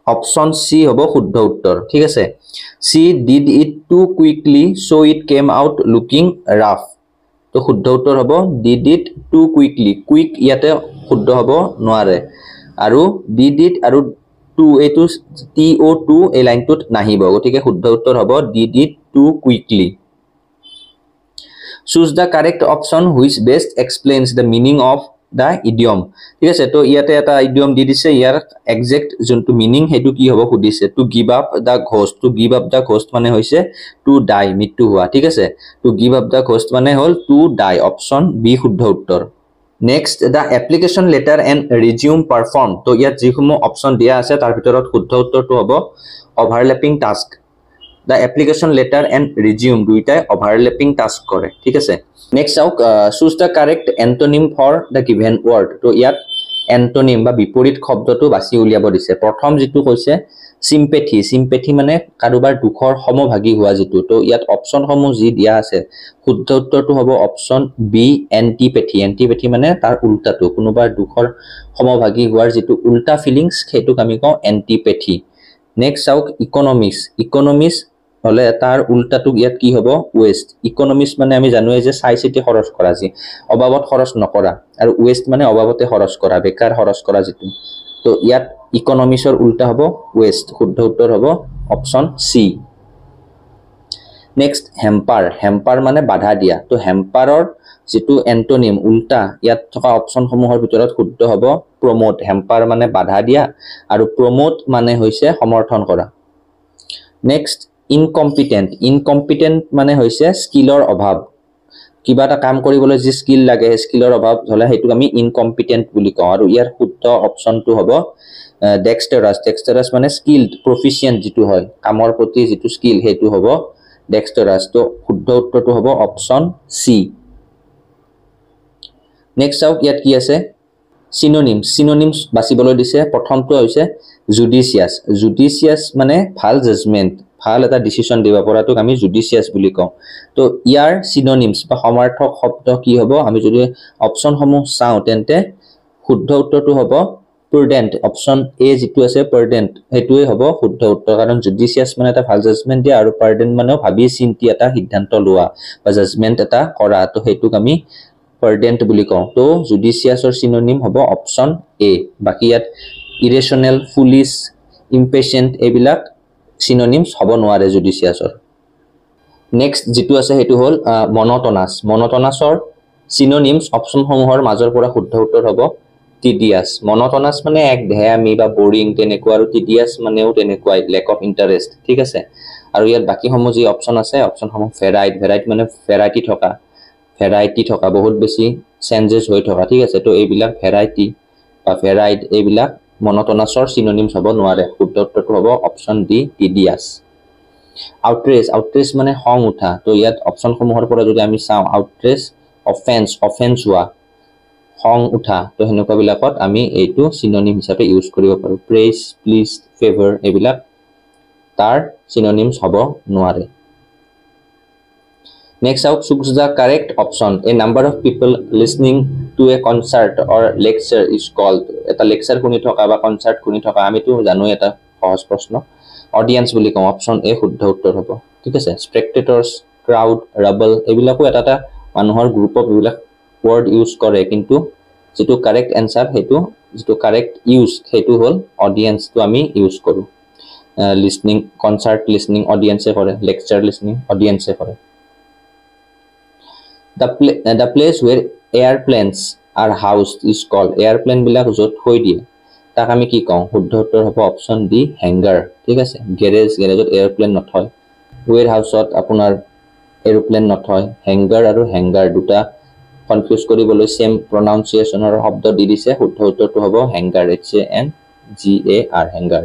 অপচন সি হ'ব শুদ্ধ উত্তৰ ঠিক আছে she did it too quickly so it came out looking rough তো শুদ্ধ উত্তৰ হ'ব did it too quickly quick ইয়াতে শুদ্ধ হ'ব নোৱাৰে আৰু did it আৰু to এটো to2 এই লাইনটোত নাহিব গতিকে শুদ্ধ উত্তৰ হ'ব did it too quickly choose the correct option which best explains the meaning of the idiom ঠিক আছে তো ইয়াতে এটা idiom দি দিছে ইয়াৰ এক্সাক্ট যোনটো মিনিং হেতু কি হ'ব খুদিছে to give up the ghost মানে হৈছে to die মৃত্যু হোৱা ঠিক আছে to give up the ghost মানে হল to die অপচন বি শুদ্ধ উত্তৰ next the application letter and resume perform তো ইয়াত যিসমূহ অপচন দিয়া আছে তাৰ ভিতৰত শুদ্ধ উত্তৰটো হ'ব overlapping task the application letter and resume দুইটাই overlapping task কৰে ঠিক আছে next out choose the correct antonym for the given word তো ইয়াত antonym বা বিপৰীত শব্দটো বাছি উলিয়াব দিছে প্ৰথম যেটো কৈছে sympathy মানে কাৰোবাৰ দুখৰ সমভাগী হোৱা যেটো তো ইয়াত অপচন সমূহ যি দিয়া আছে শুদ্ধ উত্তৰটো হ'ব অপচন বি antipathy মানে তাৰ উল্টাটো কোনোবাৰ দুখৰ সমভাগী হোৱাৰ যেটো উল্টা ফিলিংস হেতুক আমি কওঁ antipathy next out economics হলে তাৰ উল্টাটো ইয়াত কি হ'ব ওয়েস্ট ইকোনমিক্স মানে আমি জানোৱে যে চাইচিটি খৰচ কৰা যি অবাবত খৰচ নকৰা আৰু ওয়েস্ট মানে অবাবতে খৰচ কৰা বেকাৰ খৰচ কৰা যেটো তো ইয়াত ইকোনমিক্সৰ উল্টা হ'ব ওয়েস্ট শুদ্ধ উত্তৰ হ'ব অপচন সি নেক্সট হেম্পাৰ মানে বাধা দিয়া তো হেম্পাৰৰ যেটো এন্টোনিম উল্টা ইয়াত থকা অপচন সমূহৰ ভিতৰত শুদ্ধ হ'ব প্ৰমোট হেম্পাৰ মানে বাধা দিয়া আৰু প্ৰমোট মানে হৈছে সমৰ্থন কৰা নেক্সট ইনকম্পিটেন্ট মানে হৈছে স্কিলৰ অভাৱ কিবা এটা কাম কৰিবলৈ যি স্কিল লাগে স্কিলৰ অভাৱ হলে হেতু আমি ইনকম্পিটেন্ট বুলি কওঁ আৰু ইয়াৰ শুদ্ধ অপচনটো হ'ব ডেক্সটাৰাছ মানে স্কিলড প্ৰফিচিয়েন্ট যেটো হয় কামৰ প্ৰতি যেটো স্কিল হেতু হ'ব ডেক্সটাৰাছ তো শুদ্ধ উত্তৰটো হ'ব অপচন সি নেক্সট আউট ইয়াত কি আছে সিনোনিমস বাছিবলৈ দিছে প্ৰথমটো হৈছে জুডিচিয়াছ মানে ভাল জাজমেন্ট ভাল এটা ডিসিশন দিব পৰাটোক আমি জুডিচিয়াছ বুলি কওঁ তো ইয়াৰ সিনোনিমস বা সমাৰ্থক শব্দ কি হ'ব আমি যদি অপচন সমূহ চাও তেন্তে শুদ্ধ উত্তৰটো হ'ব prudent অপচন এ যেটো আছে prudent হেতুৱে হ'ব শুদ্ধ উত্তৰ কাৰণ জুডিচিয়াছ মানে এটা ভাল জাজমেন্ট দিয়া আৰু prudent মানে ভাবি চিন্তি এটা সিদ্ধান্ত লোৱা বা জাজমেন্ট এটা কৰা তো হেতুক আমি prudent বুলি কওঁ তো জুডিচিয়াছৰ সিনোনিম হ'ব অপচন এ বাকি ইয়াত irrational foolish impatient এবিলাক সিনোনিমস হ'ব নোৱাৰে জুডিচিয়াছৰ নেক্সট যেটো আছে হেতু হল মনোটনাছৰ সিনোনিমস অপচন সমূহৰ মাজৰ পৰা শুদ্ধ উত্তৰ হ'ব tedious monotonous মানে এক ধ্যায়ামী বা boring তেনেকুৱা আৰু tedious মানেও তেনেকুৱা lack of interest ঠিক আছে আৰু ইয়াত বাকি সমূহ যি অপচন আছে অপচন সমূহ varied মানে ভেৰাইটি থকা বহুত বেছি চেঞ্জেস হৈ থকা ঠিক আছে তো এইবিলাক ভেৰাইটি বা ভেৰাইড এইবিলাক monotonousৰ সিনোনিমস হ'ব নোৱাৰে শুদ্ধ উত্তৰটো হ'ব অপচন ডি tedious outrage মানে খং উঠা তো ইয়াত অপচন সমূহৰ পৰা যদি আমি চাও outrage offense হোৱা খং উঠা তো হেনেকুৱা বিলাকত আমি এইটো সিনোনিম হিচাপে ইউজ কৰিব পাৰো praise please favor এইবিলাক তাৰ সিনোনিমস হ'ব নোৱাৰে Next out, choose the correct option. A number of people listening to a concert or lecture is called. Eta lecture kuni thoka ba concert kuni thoka ami tu janu eta সহজ প্ৰশ্ন audience বুলি কম option A শুদ্ধ উত্তৰ হ'ব ঠিক আছে spectators crowd rabble এবিলাকো এটা মানুহৰ গ্ৰুপ অফ এবিলাক word use কৰে কিন্তু যেটো কাৰেক্ট आंसर হেতু যেটো কাৰেক্ট ইউজ হেতু হল audience তো আমি ইউজ কৰো listening concert listening audience এ কৰে lecture listening audience এ কৰে the place where airplanes are housed is called airplane বিলাক যত থৈ দিয়ে তাক আমি কি কওঁ শুদ্ধ উত্তৰ হ'ব অপচন ডি হ্যাঙ্গাৰ ঠিক আছে গ্যাৰেজত এয়াৰপ্লেন নথয় ওৱেৰ হাউসত আপোনাৰ এৰোপ্লেন নথয় হ্যাঙ্গাৰ আৰু হ্যাঙ্গাৰ দুটা কনফিউজ কৰিবলৈ সেম প্ৰনাউন্সিয়েচনৰ শব্দ দি দিছে শুদ্ধ উত্তৰটো হ'ব hangar HANGAR hangar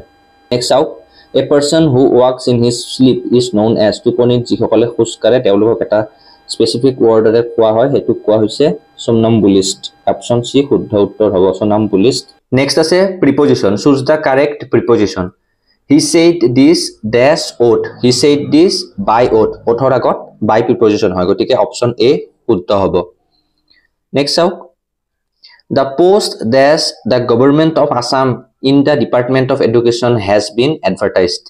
next out a person who walks in his sleep is known as টোপনিত যিসকলে খোজ কাঢ়ে তেওঁলোকক এটা স্পেসিফিক ওয়াৰ্ডৰে কোৱা হয় হেতু কোৱা হৈছে somnambulist অপচন সি শুদ্ধ উত্তৰ হ'ব somnambulist next আছে preposition choose the correct preposition he said this dash ought he said this by ought ওঠৰ আগত by preposition হয় গতিকে অপচন এ শুদ্ধ হ'ব next out the post dash the government of Assam in the Department of Education has been advertised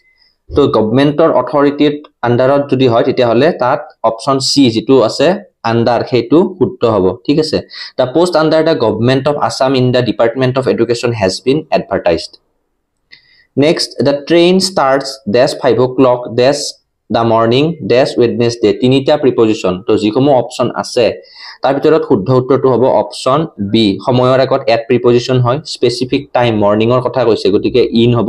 তো গভৰ্নমেন্টৰ অথৰিটিৰ আন্ডাৰত যদি হয় তেতিয়া হলে তাত অপচন সি যেটো আছে আন্ডাৰ হেতু শুদ্ধ হ'ব ঠিক আছে the post under the government of Assam in the Department of Education has been advertised next the train starts dash 5 o'clock dash the morning dash Wednesday তিনিটা প্ৰিপজিশন তো যিসমূহ অপচন আছে তাৰ ভিতৰত শুদ্ধ উত্তৰটো হ'ব অপচন বি সময়ৰ আগত এট প্ৰিপজিশন হয় স্পেসিফিক টাইম মৰ্নিংৰ কথা কৈছে গতিকে ইন হ'ব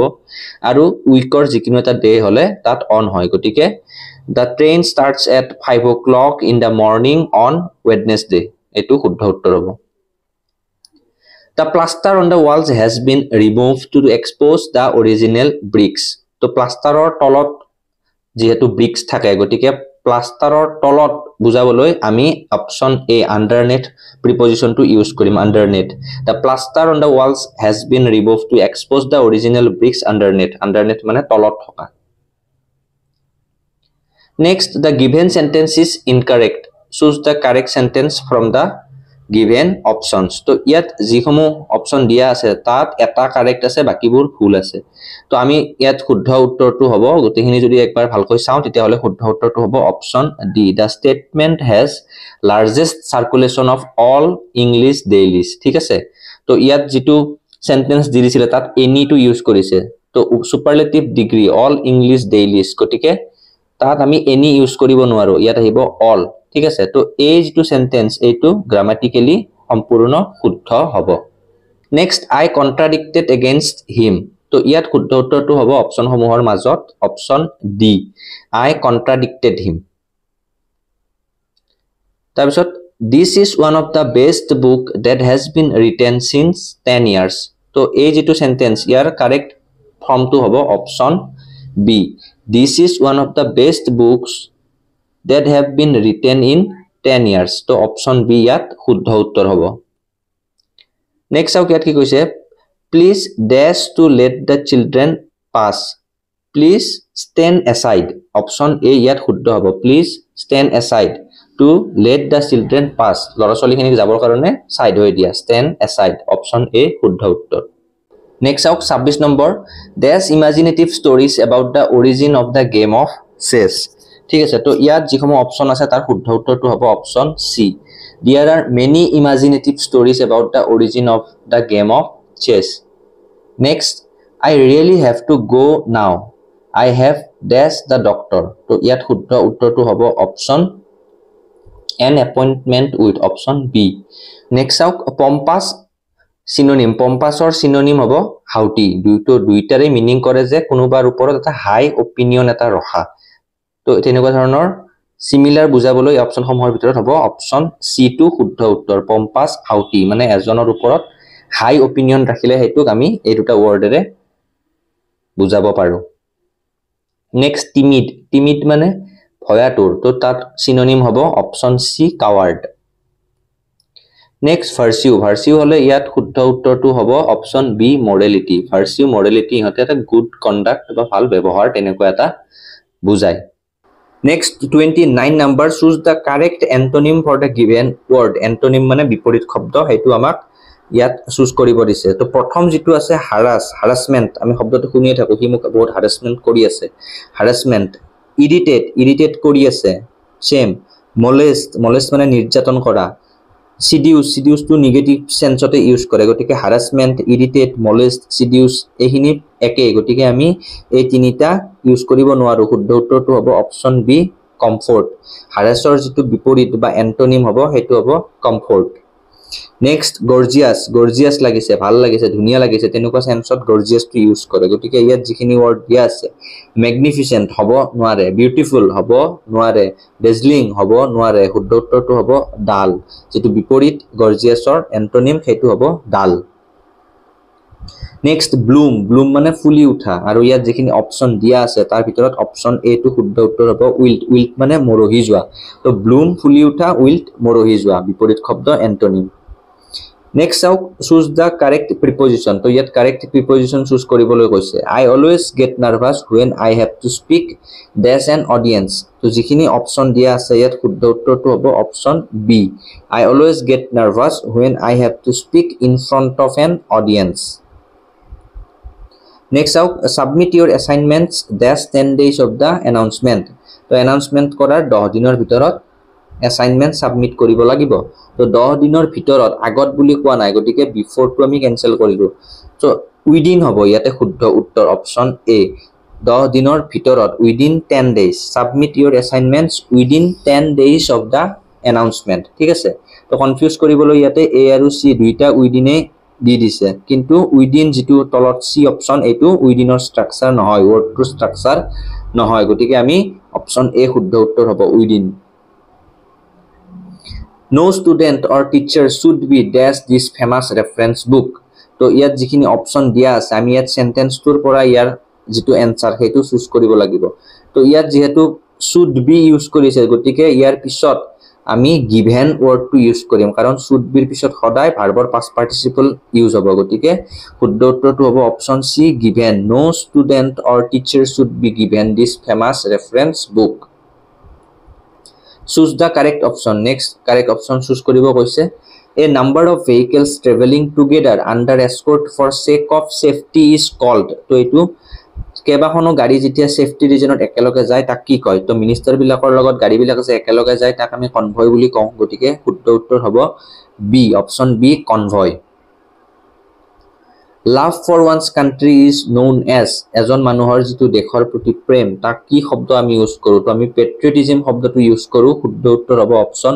আৰু উইকৰ যিকিনো এটা ডে হলে তাত অন হয় গতিকে the train starts at 5 o'clock in the morning on Wednesday এটো শুদ্ধ উত্তৰ হ'ব the plaster on the walls has been removed to expose the original bricks তো প্লাষ্টাৰৰ তলত যেহেতু ব্ৰিক্স থাকে গতিকে প্লাষ্টাৰৰ তলত বুজাবলৈ আমি অপচন এ আন্ডাৰনেথ প্ৰিপজিশনটো ইউজ কৰিম আন্ডাৰনেথ the plaster on the walls has been removed to expose the original bricks underneath মানে তলত থকা next the given sentence is incorrect choose the correct sentence from the given options তো ইয়াত যিসমূহ অপচন দিয়া আছে তাত এটা কারেক্ট আছে বাকিবোৰ ভুল আছে তো আমি ইয়াত শুদ্ধ উত্তৰটো হ'ব গতিখিনি যদি একবাৰ ভালকৈ চাও তেতিয়া হলে শুদ্ধ উত্তৰটো হ'ব option D the statement has largest circulation of all English dailies ঠিক আছে তো ইয়াত যেটো সেন্টেন্স দি দিছিল তাত এনি টু ইউজ কৰিছে তো সুপাৰলেটিভ ডিগ্ৰী all English dailies গতিকে তাত আমি এনি ইউজ কৰিব নোৱাৰো ইয়াত আহিব all ঠিক আছে তো এই যেটো সেন্টেন্স এইটো গ্ৰামাটিক্যালি সম্পূৰ্ণ শুদ্ধ হ'ব next I contradicted against him তো ইয়াত শুদ্ধ উত্তৰটো হ'ব অপচন সমূহৰ মাজত option D I contradicted him তাৰপিছত this is one of the best book that has been written since 10 years তো এই যেটো সেন্টেন্স ইয়াৰ কারেক্ট ফর্মটো হ'ব option B this is one of the best books that have been written in 10 years তো option B ইয়াত শুদ্ধ উত্তৰ হ'ব নেক্সট আউ ইয়াত কি কৈছে please dash to let the children pass please stand aside option a ইয়াত শুদ্ধ হ'ব please stand aside to let the children pass লৰা ছোৱালীখিনিক যাবৰ কাৰণে সাইড হৈ দিয়া stand aside option a শুদ্ধ উত্তৰ next out 26 number dash imaginative stories about the origin of the game of chess ঠিক আছে তো ইয়াত যিসমূহ অপচন আছে তাৰ শুদ্ধ উত্তৰটো হ'ব option C there are many imaginative stories about the origin of the game of chess next I really have to go now I have dash the doctor তো ইয়াত শুদ্ধ উত্তৰটো হ'ব option an appointment with option b next out pompous synonym pompous-or synonym হ'ব haughty দুইটাৰে meaning কৰে যে কোনোবাৰ ওপৰত এটা হাই অপিনিয়ন এটা ৰখা তো তেনেকুৱা ধৰণৰ সিমিলাৰ বুজাবলৈ অপচন সমূহৰ ভিতৰত হ'ব অপচন সি টু শুদ্ধ উত্তৰ pompous haughty মানে এজনৰ ওপৰত হাই অপিনিয়ন ৰাখিলে হেতুক আমি এই দুটা ওয়াৰ্ডৰে বুজাব পাৰো নেক্সট timid মানে ভয়াতুৰ তো তাত সিনোনিম হ'ব অপচন সি কাৱাৰ্ড নেক্সট ভাৰ্চিউ হলে ইয়াত শুদ্ধ উত্তৰটো হ'ব অপচন বি মৰেলিটি ভাৰ্চিউ মৰেলিটি হতে এটা গুড কন্ডাক্ট বা ভাল ব্যৱহাৰ তেনেকুৱা এটা বুজায় Next 29 number, choose the correct antonym for the given word. Antonym মানে বিপরীত শব্দ, হেতু আমাক ইয়াত চুজ কৰিব দিছে। তো প্ৰথম যেটো আছে harassment, আমি শব্দটো শুনিয়ে থাকো, কি মোক বহুত harassment কৰি আছে, harassment। irritate কৰি আছে, same। molest মানে নিৰ্যাতন কৰা। seduce to negative sense তে ইউজ কৰে, গতিকে harassment, irritate, molest, seduce এইখিনি একে, গতিকে আমি এই তিনিটা ইউজ কৰিব নোৱাৰো। শুদ্ধ উত্তৰটো হ'ব অপচন বি, comfort। harassৰ যেটো বিপৰীত বা এন্টোনিম হ'ব হেতু হ'ব comfort। নেক্সট gorgeous লাগিছে, ভাল লাগিছে, ধুনীয়া লাগিছে, তেনেকুৱা সেন্সত gorgeous টো ইউজ কৰে, গতিকে ইয়াত যিখিনি ওয়াৰ্ড দিয়া আছে, magnificent হ'ব নোৱাৰে, beautiful হ'ব নোৱাৰে, dazzling হ'ব নোৱাৰে, শুদ্ধ উত্তৰটো হ'ব dull। যেটো বিপৰীত gorgeousৰ এন্টোনিম হেতু হ'ব dull। নেক্সট bloom মানে ফুলি উঠা, আৰু ইয়াত যিখিনি অপচন দিয়া আছে তাৰ ভিতৰত অপচন এ টো শুদ্ধ উত্তৰ হ'ব wilt মানে মৰহি যোৱা। তো bloom ফুলি উঠা, wilt মৰহি যোৱা, বিপৰীত শব্দ এন্টোনিম। নেক্সট চাওক, চুজ দা কাৰেক্ট প্ৰিপজিশন। তো ইয়াত কাৰেক্ট প্ৰিপজিশন চুজ কৰিবলৈ কৈছে। I always get nervous when I have to speak dash an audience। তো যিখিনি অপচন দিয়া আছে ইয়াত শুদ্ধ উত্তৰটো হ'ব option B, I always get nervous when I have to speak in front of an audience। Next out, submit your assignments dash 10 days of the announcement। তো announcement কৰাৰ 10 দিনৰ ভিতৰত assignment submit কৰিব লাগিব। তো 10 দিনৰ ভিতৰত, আগত বুলি কোৱা নাই, গতিকে বিফোৰ টো আমি ক্যান্সেল কৰিলো। সো উইদিন হ'ব ইয়াতে শুদ্ধ উত্তৰ অপচন এ, 10 দিনৰ ভিতৰত, within 10 days। submit your assignments within 10 days of the announcement। ঠিক আছে, তো কনফিউজ কৰিবলৈ ইয়াতে এ আৰু সি দুইটা উইদিনে দি দিছে, কিন্তু উইদিন যেটো তলত সি অপচন, এইটো উইদিনৰ স্ট্ৰাকচাৰ নহয়, ওয়াৰ্ডটো স্ট্ৰাকচাৰ নহয়, গতিকে আমি অপচন এ শুদ্ধ উত্তৰ হ'ব within. No student or teacher should be dash this famous reference book। তো ইয়াত যিখিনি অপচন দিয়া আছে, আমি ইয়াত সেন্টেন্সটোৰ পৰা ইয়াৰ যেটো এনসাৰ হেতু চুজ কৰিব লাগিব। তো ইয়াত যেহেতু should be ইউজ কৰিছে, গতিকে ইয়াৰ পিছত আমি given ওয়াৰ্ডটো ইউজ কৰিম, কাৰণ should be ৰ পিছত সদায় ভাৰ্বৰ past participle ইউজ হ'ব, গতিকে শুদ্ধ উত্তৰটো হ'ব option C, given। No student or teacher should be given this famous reference book। choose the correct option। next correct option choose কৰিব কৈছে। a number of vehicles traveling together under escort for sake of safety is called। তো এইটো কেবাখনো গাড়ী যেতিয়া safety ৰিজনত একেলগে যায় তাক কি কয়? তো মিনিষ্টাৰ বিলাকৰ লগত গাড়ী বিলাক যে একেলগে যায় তাক আমি কনভয় বুলি কওঁ, গতিকে শুদ্ধ উত্তৰ হ'ব B, option B, convoy. Love for one's country is known as. এজন মানুহৰ যেটো দেশৰ প্ৰতি প্ৰেম তাক কি শব্দ আমি ইউজ কৰো? তো আমি পেট্ৰিয়টিজম শব্দটো ইউজ কৰো, শুদ্ধ উত্তৰ হ'ব option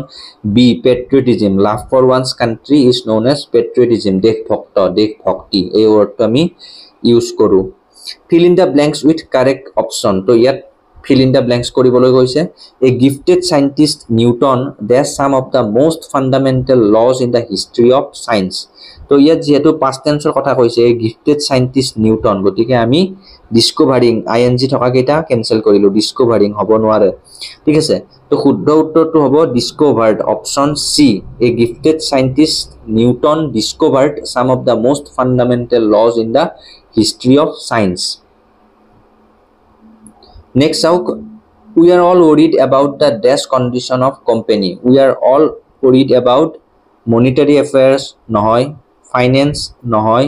B, patriotism. Love for one's country is known as patriotism, দেশভক্ত, দেশভক্তি, এই ওয়াৰ্ডটো আমি ইউজ কৰো। fill in the blanks with correct option। তো ইয়াত fill in the blanks কৰিবলৈ কৈছে। a gifted scientist Newton dash some of the most fundamental laws in the history of science। তো ইয়াত যেহেতু past tense ৰ কথা কৈছে, a gifted scientist Newton, গতিকে আমি ডিসকভাৰিং ing থকা কেইটা ক্যান্সেল কৰিলো, ডিসকভাৰিং হ'ব নোৱাৰে। ঠিক আছে, তো শুদ্ধ উত্তৰটো হ'ব discovered, option C, a gifted scientist Newton discovered some of the most fundamental laws in the history of science। next out, we are all worried about the dash condition of company। we are all worried about monetary affairs নহয়, finance নহয়,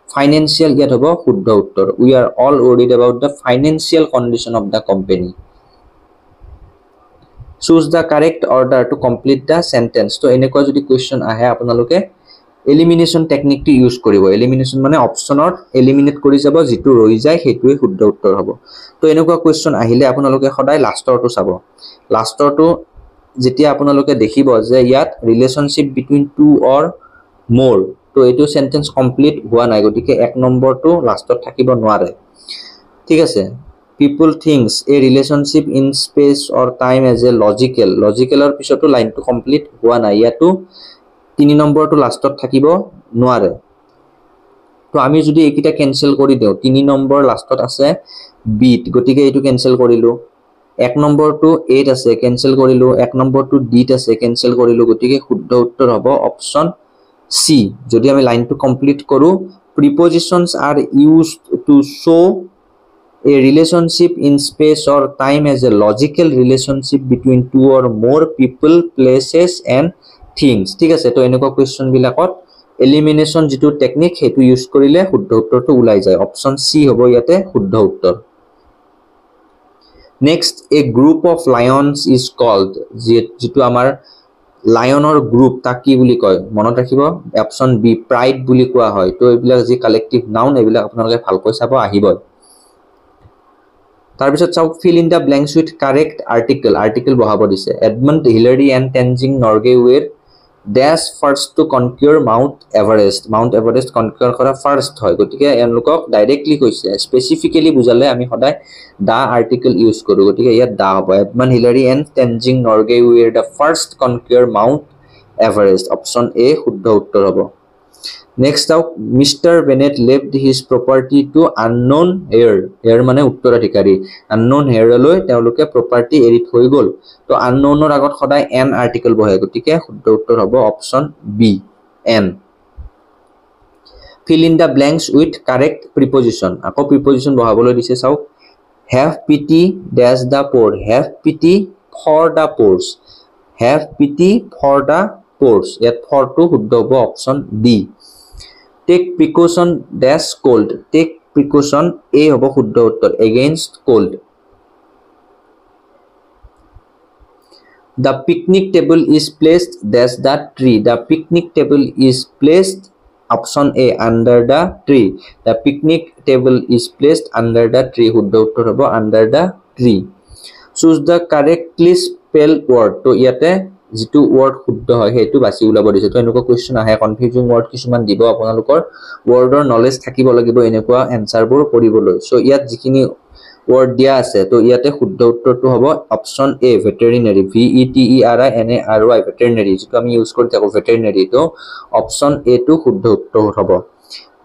financial ইয়াত হ'ব শুদ্ধ উত্তৰ। we are all worried about the financial condition of the company। choose the correct order to complete the sentence। তো এনেকুৱা যদি question আহে আপোনালোকে এলিমিনেশন টেকনিকটো ইউজ কৰিব। এলিমিনেশন মানে অপচনত এলিমিনেট কৰি যাব, যেটো ৰৈ যায় হেতুৱে শুদ্ধ উত্তৰ হ'ব। তো এনেকুৱা কোৱেশ্চন আহিলে আপোনালোকে সদায় লাষ্টৰটো চাব। লাষ্টৰটো যেতিয়া আপোনালোকে দেখিব যে ইয়াত ৰিলেশনশিপ বিটুইন টু অৰ মোৰ, তো এইটো সেন্টেন্স কমপ্লিট হোৱা নাই, গতিকে এক নম্বৰটো লাষ্টত থাকিব নোৱাৰে। ঠিক আছে, people thinks a relationship in space or time as a logical। লজিকেলৰ পিছতো লাইনটো কমপ্লিট হোৱা নাই, ইয়াতো 3 নম্বৰটো লাষ্টত থাকিব নোৱাৰে। তো আমি যদি এইকিটা ক্যান্সেল কৰি দিও, 3 নম্বৰ লাষ্টত আছে বিট, গতিকে এইটো ক্যান্সেল কৰিলো। 1 নম্বৰটো 8 আছে, ক্যান্সেল কৰিলো। 1 নম্বৰটো ডিট আছে, ক্যান্সেল কৰিলো, গতিকে শুদ্ধ উত্তৰ হ'ব অপচন সি। যদি আমি লাইনটো কমপ্লিট কৰো, prepositions are used to show A relationship in space or time as a logical relationship between two or more people, places and things. ঠিক আছে, তো এনেকুৱা কোৱেশ্চন বিলাকত এলিমিনেশ্যন যেটো টেকনিক হেতু ইউজ কৰিলে শুদ্ধ উত্তৰটো ওলাই যায়। অপচন সি হ'ব ইয়াতে শুদ্ধ উত্তৰ। Next, a group of lions is called, যেটো আমাৰ লায়নৰ গ্ৰুপ তাক কি বুলি কয় মনত ৰাখিব। অপচন বি প্ৰাইড বুলি কোৱা হয়। তো এইবিলাক যি কালেক্টিভ নাউন এইবিলাক আপোনালোকে ভালকৈ চাব আহিব। তাৰপিছত চাওক, fill in the blanks with correct article. Article বহাব দিছে। Edmund Hillary and Tenzing Norgay were the first to conquer Mount Everest. Mount Everest conquer কৰা ফাৰ্ষ্ট হয়, গতিকে এওঁলোকক ডাইৰেক্টলি কৈছে। স্পেচিফিকেলি বুজালে আমি সদায় দা আৰ্টিকেল ইউজ কৰোঁ, গতিকে ইয়াত দা হ'ব। Edmund Hillary and Tenzing Norgay were the first conquer Mount Everest. Option A শুদ্ধ উত্তৰ হ'ব। নেক্সট চাওক, mister Bennet left his property to unknown heir. Heir মানে উত্তৰাধিকাৰী। আননোন হেয়াৰলৈ তেওঁলোকে প্ৰপাৰ্টি এৰি থৈ গ'ল। তো আননোনৰ আগত সদায় এন আৰ্টিকেল বহে, গতিকে শুদ্ধ উত্তৰ হ'ব option B in. Fill in the blanks with correct preposition. আকৌ প্ৰিপজিশ্যন বহাবলৈ দিছে চাওক। Have pity dash the poor. Have pity for the poors. Have pity for the poors. ইয়াত ফৰটো শুদ্ধ হ'ব option D. Take precaution dash cold. Take precaution A হ'ব শুদ্ধ উত্তৰ, against cold. The picnic table is placed dash the tree. The picnic table is placed option A under the tree. The picnic table is placed under the tree. শুদ্ধ উত্তৰ হ'ব under the tree. Choose the correctly spell word. তো ইয়াতে যিটো word শুদ্ধ হয় সেইটো বাছি ওলাব দিছে। তো এনেকুৱা কুৱেশ্যন আহে, কনফিউজিং ৱৰ্ড কিছুমান দিব, আপোনালোকৰ ৱৰ্ডৰ নলেজ থাকিব লাগিব এনেকুৱা এনচাৰবোৰ কৰিবলৈ। চ' ইয়াত যিখিনি ৱৰ্ড দিয়া আছে, তো ইয়াতে শুদ্ধ উত্তৰটো হ'ব অপচন এ ভেটেৰিনেৰী। VETERINARY ভেটেৰিনেৰী, যিটো আমি ইউজ কৰি থাকোঁ ভেটেৰিনেৰী। তো অপচন এটো শুদ্ধ উত্তৰ হ'ব।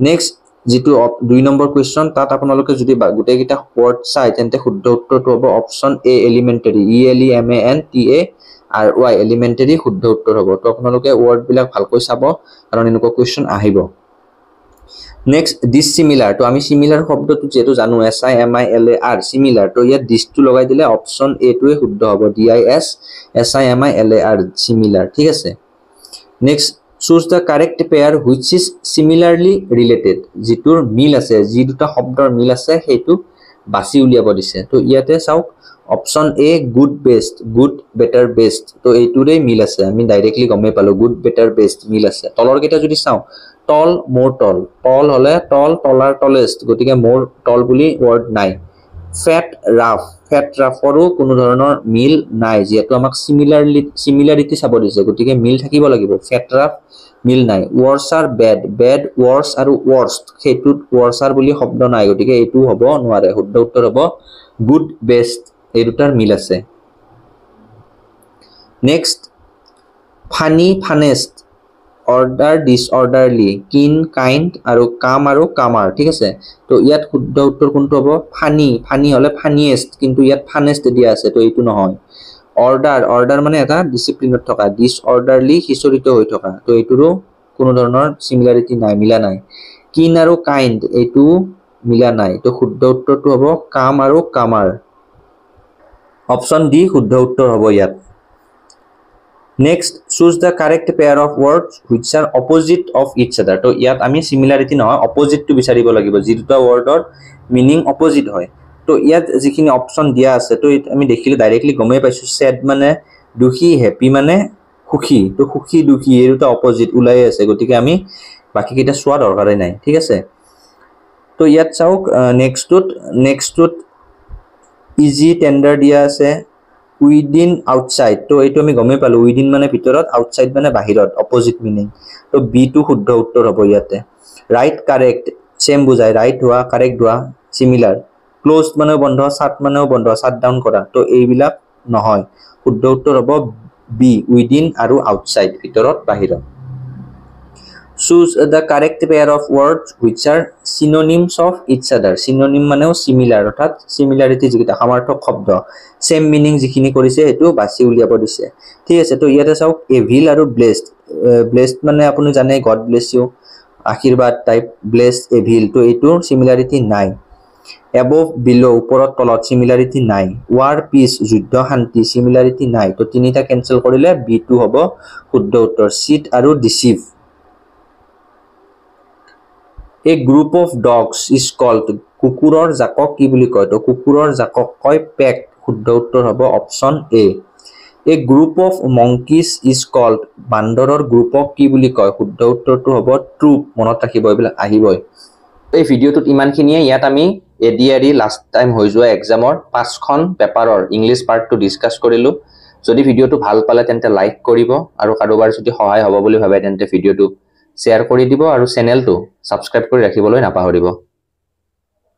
নেক্সট যিটো 2 নম্বৰ কুৱেশ্যন, তাত আপোনালোকে যদি গোটেইকেইটা ৱৰ্ড চাই তেন্তে শুদ্ধ উত্তৰটো হ'ব অপচন এ এলিমেণ্টেৰী। ELEMANTARY এলিমেণ্টেৰী শুদ্ধ উত্তৰ হ'ব। তো আপোনালোকে ৱৰ্ডবিলাক ভালকৈ চাব কাৰণ এনেকুৱা কুৱেশ্যন আহিব। নেক্সট, ডিছিমিলাৰ। তো আমি চিমিলাৰ শব্দটো যিহেতু জানো, SIMILAR চিমিলাৰ। তো ইয়াত ডিছটো লগাই দিলে অপচন এটোৱে শুদ্ধ হ'ব, DISSIMILAR চিমিলাৰ। ঠিক আছে। Next, choose the correct pair which is similarly related. যিটোৰ মিল আছে, যি দুটা শব্দৰ মিল আছে সেইটো বাছি উলিয়াব দিছে। তো ইয়াতে চাওক, option A good best, good better best. তো এইটোৰে মিল আছে, আমি ডাইৰেক্টলি গমেই পালোঁ গুড বেটাৰ বেষ্ট মিল আছে। তলৰ কেইটা যদি চাওঁ, টল মোৰ টল। টল হ'লে টল, টলাৰ টলেষ্ট, গতিকে মোৰ টল বুলি ৱৰ্ড নাই। ফেট ৰাফ, ফেট ৰাফৰো কোনো ধৰণৰ মিল নাই, যিহেতু আমাক চিমিলাৰিটি চাব দিছে, গতিকে মিল থাকিব লাগিব। ফেট ৰাফ মিল নাই। ৱৰ্ছাৰ বেড, বেড ৱৰ্ছ আৰু ৱৰ্ষ্ট, সেইটোত ৱৰ্ছাৰ বুলি শব্দ নাই, গতিকে এইটো হ'ব নোৱাৰে। শুদ্ধ উত্তৰ হ'ব গুড বেষ্ট, এই দুটাৰ মিল আছে। নেক্সট, ফানি ফানেষ্ট, অৰ্ডাৰ ডিছঅৰ্ডাৰলি, কিন কাইণ্ড আৰু কাম আৰু কামাৰ। ঠিক আছে। তো ইয়াত শুদ্ধ উত্তৰ কোনটো হ'ব? ফানি। ফানি হ'লে ফানিয়েষ্ট, কিন্তু ইয়াত ফানেষ্ট দিয়া আছে, তো এইটো নহয়। অৰ্ডাৰ, অৰ্ডাৰ মানে এটা ডিচিপ্লিনত থকা। ডিছঅৰ্ডাৰলি সিঁচৰিত হৈ থকা, তো এইটোৰো কোনো ধৰণৰ চিমিলাৰিটি নাই, মিলা নাই। কিন আৰু কাইণ্ড এইটো মিলা নাই, তো শুদ্ধ উত্তৰটো হ'ব কাম আৰু কামাৰ। অপচন ডি শুদ্ধ উত্তৰ হ'ব ইয়াত। Next, choose the correct pair of words which are opposite of its other. তো ইয়াত আমি চিমিলাৰিটি নহয়, অপজিটটো বিচাৰিব লাগিব, যি দুটা ৱৰ্ডৰ মিনিং অপজিট হয়। তো ইয়াত যিখিনি অপচন দিয়া আছে, তো আমি দেখিলে ডাইৰেক্টলি গমেই পাইছোঁ। ছেড মানে দুখী, হেপী মানে সুখী। তো সুখী দুখী এই দুটা অপজিট ওলাই আছে, গতিকে আমি বাকীকেইটা চোৱা দৰকাৰেই নাই। ঠিক আছে। তো ইয়াত চাওক, নেক্সটটোত ইজি টেণ্ডাৰ দিয়া আছে। উইদিন আউটছাইড, তো এইটো আমি গমেই পালোঁ, উইদিন মানে ভিতৰত, আউটছাইড মানে বাহিৰত, অপজিট মিনিং। তো বিটো শুদ্ধ উত্তৰ হ'ব ইয়াতে। ৰাইট কাৰেক্ট চেম বুজায়, ৰাইট হোৱা কাৰেক্ট হোৱা চিমিলাৰ। ক্ল'জড মানেও বন্ধ, চাট মানেও বন্ধ, চাট ডাউন কৰা, তো এইবিলাক নহয়। শুদ্ধ উত্তৰ হ'ব বি উইদিন আৰু আউটছাইড, ভিতৰত বাহিৰত। Choose the correct pair of words which are synonyms of its other. Synonym মানেও চিমিলাৰ, অৰ্থাৎ চিমিলাৰিটি যিকেইটা সমাৰ্থক শব্দ, চেম মিনিং যিখিনি কৰিছে সেইটো বাছি উলিয়াব দিছে। ঠিক আছে। তো ইয়াতে চাওক, এভিল আৰু ব্লেছড। ব্লেছড মানে আপুনি জানে গড ব্লেছ ইউ, আশীৰ্বাদ টাইপ। ব্লেছড এভিল, তো এইটোৰ চিমিলাৰিটি নাই। এবভ বিলো ওপৰত তলত সিমিলাৰিটি নাই ওয়াৰ পিস যুদ্ধ শান্তি সিমিলাৰিটি নাই তো তিনিটা কেনসেল কৰিলে বি2 হ'ব শুদ্ধ উত্তৰ চিট আৰু deceive A group of dogs is called কুকুৰৰ জাকক কি বুলি কয় তো কুকুৰৰ জাকক কয় পেক শুদ্ধ উত্তৰ হ'ব option A A group of monkeys is called বান্দৰৰ গ্ৰুপক কি বুলি কয় শুদ্ধ উত্তৰটো হ'ব ট্ৰুপ মনত ৰাখিব এইবিলাক আহিবই এই ভিডিওটোত ইমানখিনিয়ে ইয়াত আমি এডিআৰই লাষ্ট টাইম হৈ যোৱা এক্সামৰ 5খন পেপাৰৰ ইংলিশ পাৰ্টটো ডিসকাস কৰিলো যদি ভিডিওটো ভাল পালে তেন্তে লাইক কৰিব আৰু কাৰোবাৰ যদি সহায় হ'ব বুলি ভাবে তেন্তে ভিডিওটো শেয়াৰ কৰি দিব আৰু চেনেলটো সাবস্ক্ৰাইব কৰি ৰাখিবলৈ নাপাহৰিব